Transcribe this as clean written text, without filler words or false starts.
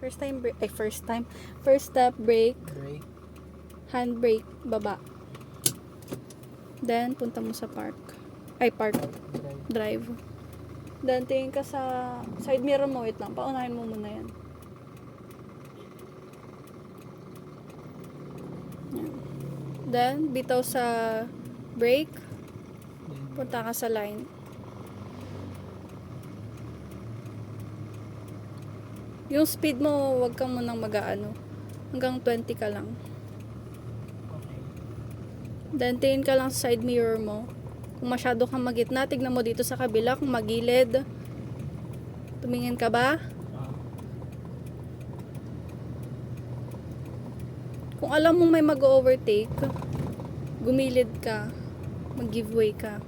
First step, brake. Brake. Handbrake, baba. Then, punta mo sa park. Park. Drive. Then, tingin ka sa side mirror mo. Wait lang, paunahin mo muna yan. Yan. Then, bitaw sa brake. Punta ka sa line. Yung speed mo, wag kang munang mag-aano. Hanggang 20 ka lang. Okay. Then, tingin ka lang sa side mirror mo. Kung masyado kang magitna, tignan mo dito sa kabila kung magilid. Tumingin ka ba? Kung alam mong may mag-overtake, gumilid ka. Mag-give way ka.